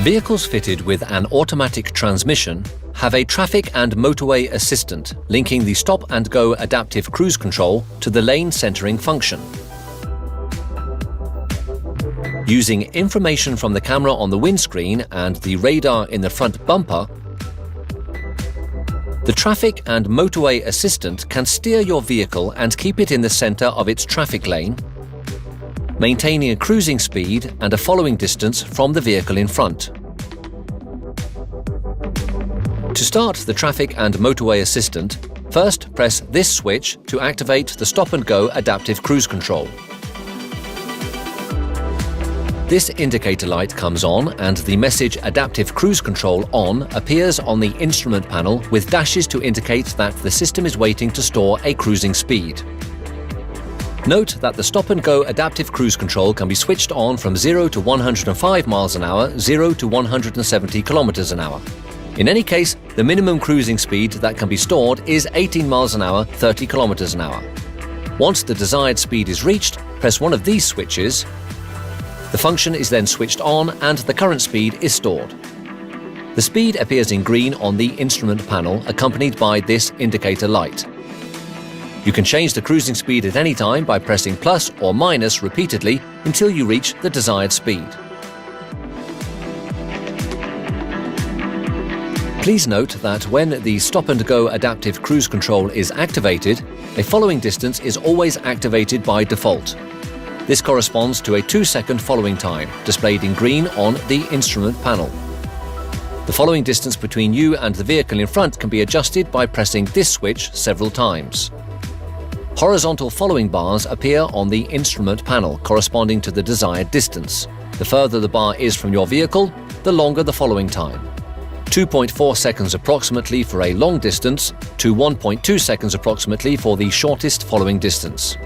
Vehicles fitted with an automatic transmission have a traffic and motorway assistant linking the stop-and-go adaptive cruise control to the lane centering function. Using information from the camera on the windscreen and the radar in the front bumper, the traffic and motorway assistant can steer your vehicle and keep it in the center of its traffic lane, maintaining a cruising speed and a following distance from the vehicle in front. To start the traffic and motorway assistant, first press this switch to activate the stop-and-go adaptive cruise control. This indicator light comes on and the message Adaptive Cruise Control On appears on the instrument panel with dashes to indicate that the system is waiting to store a cruising speed. Note that the stop-and-go adaptive cruise control can be switched on from 0 to 105 miles an hour, 0 to 170 kilometers an hour. In any case, the minimum cruising speed that can be stored is 18 miles an hour, 30 kilometers an hour. Once the desired speed is reached, press one of these switches. The function is then switched on and the current speed is stored. The speed appears in green on the instrument panel, accompanied by this indicator light. You can change the cruising speed at any time by pressing plus or minus repeatedly until you reach the desired speed. Please note that when the stop-and-go adaptive cruise control is activated, a following distance is always activated by default. This corresponds to a 2-second following time, displayed in green on the instrument panel. The following distance between you and the vehicle in front can be adjusted by pressing this switch several times. Horizontal following bars appear on the instrument panel, corresponding to the desired distance. The further the bar is from your vehicle, the longer the following time. 2.4 seconds approximately for a long distance to 1.2 seconds approximately for the shortest following distance.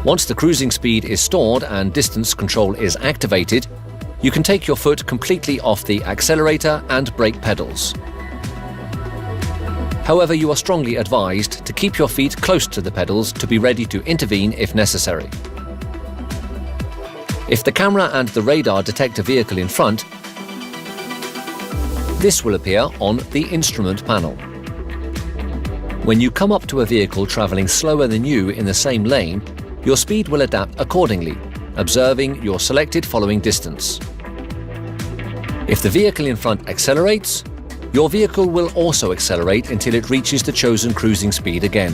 Once the cruising speed is stored and distance control is activated, you can take your foot completely off the accelerator and brake pedals. However, you are strongly advised to keep your feet close to the pedals to be ready to intervene if necessary. If the camera and the radar detect a vehicle in front, this will appear on the instrument panel. When you come up to a vehicle traveling slower than you in the same lane, your speed will adapt accordingly, observing your selected following distance. If the vehicle in front accelerates, your vehicle will also accelerate until it reaches the chosen cruising speed again.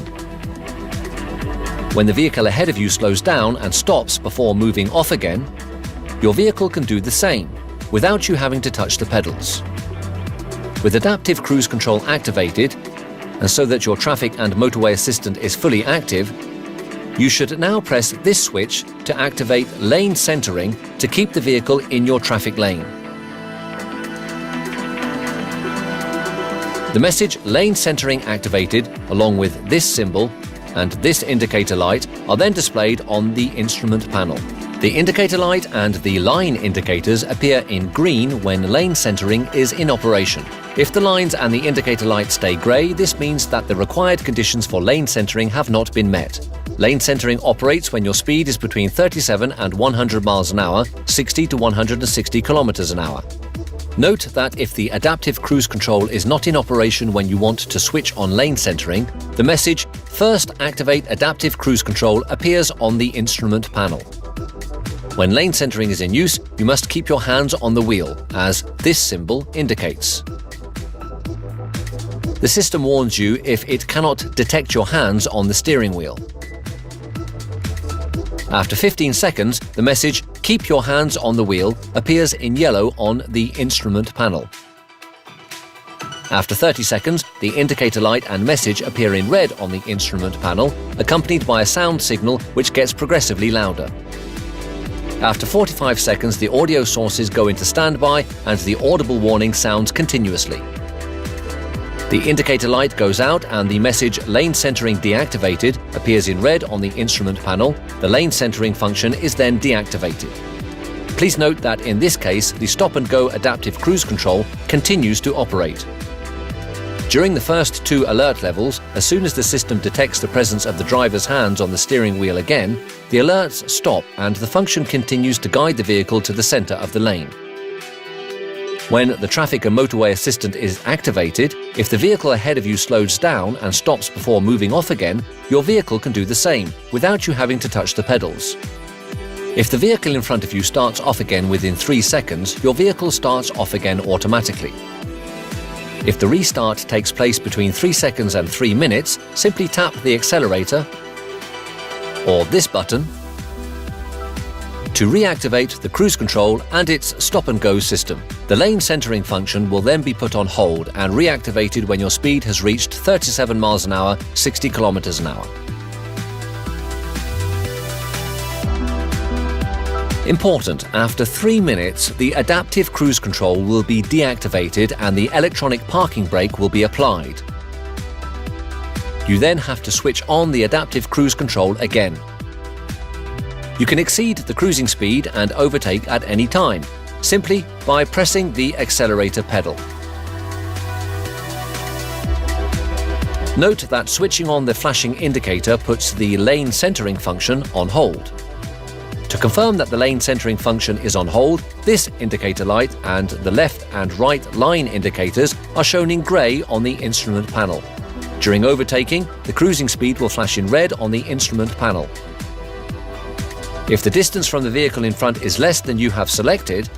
When the vehicle ahead of you slows down and stops before moving off again, your vehicle can do the same, without you having to touch the pedals. With Adaptive Cruise Control activated, and so that your traffic and motorway assistant is fully active, you should now press this switch to activate lane centering to keep the vehicle in your traffic lane. The message Lane Centering Activated, along with this symbol and this indicator light, are then displayed on the instrument panel. The indicator light and the line indicators appear in green when lane centering is in operation. If the lines and the indicator light stay grey, this means that the required conditions for lane centering have not been met. Lane centering operates when your speed is between 37 and 100 miles an hour, 60 to 160 kilometers an hour. Note that if the adaptive cruise control is not in operation when you want to switch on lane centering, the message "First activate adaptive cruise control" appears on the instrument panel. When lane centering is in use, you must keep your hands on the wheel, as this symbol indicates. The system warns you if it cannot detect your hands on the steering wheel. After 15 seconds, the message "Keep your hands on the wheel" appears in yellow on the instrument panel. After 30 seconds, the indicator light and message appear in red on the instrument panel, accompanied by a sound signal which gets progressively louder. After 45 seconds, the audio sources go into standby and the audible warning sounds continuously. The indicator light goes out and the message "Lane Centering Deactivated" appears in red on the instrument panel. The lane centering function is then deactivated. Please note that in this case, the stop-and-go adaptive cruise control continues to operate. During the first 2 alert levels, as soon as the system detects the presence of the driver's hands on the steering wheel again, the alerts stop and the function continues to guide the vehicle to the center of the lane. When the traffic and motorway assistant is activated, if the vehicle ahead of you slows down and stops before moving off again, your vehicle can do the same, without you having to touch the pedals. If the vehicle in front of you starts off again within 3 seconds, your vehicle starts off again automatically. If the restart takes place between 3 seconds and 3 minutes, simply tap the accelerator or this button to reactivate the cruise control and its stop-and-go system. The lane centering function will then be put on hold and reactivated when your speed has reached 37 miles an hour, 60 kilometers an hour. Important, after 3 minutes, the adaptive cruise control will be deactivated and the electronic parking brake will be applied. You then have to switch on the adaptive cruise control again. You can exceed the cruising speed and overtake at any time, simply by pressing the accelerator pedal. Note that switching on the flashing indicator puts the lane centering function on hold. To confirm that the lane centering function is on hold, this indicator light and the left and right line indicators are shown in grey on the instrument panel. During overtaking, the cruising speed will flash in red on the instrument panel. If the distance from the vehicle in front is less than you have selected,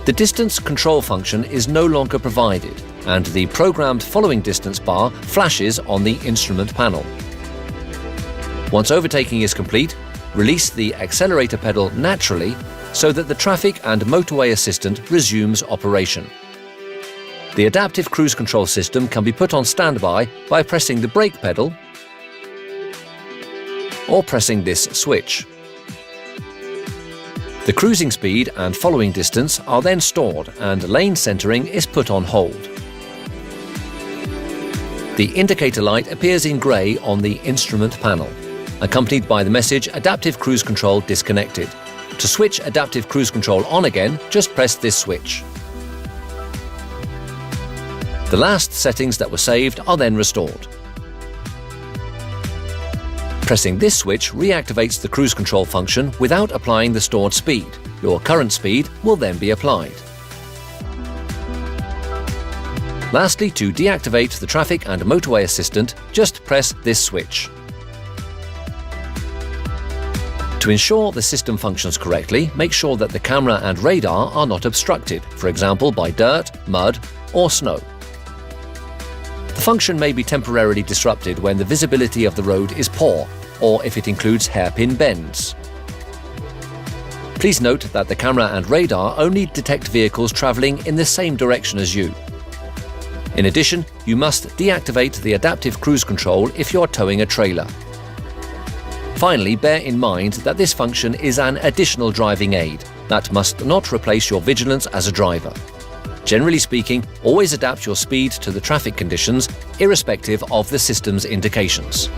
the distance control function is no longer provided, and the programmed following distance bar flashes on the instrument panel. Once overtaking is complete, release the accelerator pedal naturally so that the traffic and motorway assistant resumes operation. The adaptive cruise control system can be put on standby by pressing the brake pedal or pressing this switch. The cruising speed and following distance are then stored and lane centering is put on hold. The indicator light appears in grey on the instrument panel, accompanied by the message "Adaptive Cruise Control disconnected." To switch Adaptive Cruise Control on again, just press this switch. The last settings that were saved are then restored. Pressing this switch reactivates the cruise control function without applying the stored speed. Your current speed will then be applied. Lastly, to deactivate the traffic and motorway assistant, just press this switch. To ensure the system functions correctly, make sure that the camera and radar are not obstructed, for example by dirt, mud or snow. The function may be temporarily disrupted when the visibility of the road is poor, or if it includes hairpin bends. Please note that the camera and radar only detect vehicles travelling in the same direction as you. In addition, you must deactivate the adaptive cruise control if you're towing a trailer. Finally, bear in mind that this function is an additional driving aid that must not replace your vigilance as a driver. Generally speaking, always adapt your speed to the traffic conditions, irrespective of the system's indications.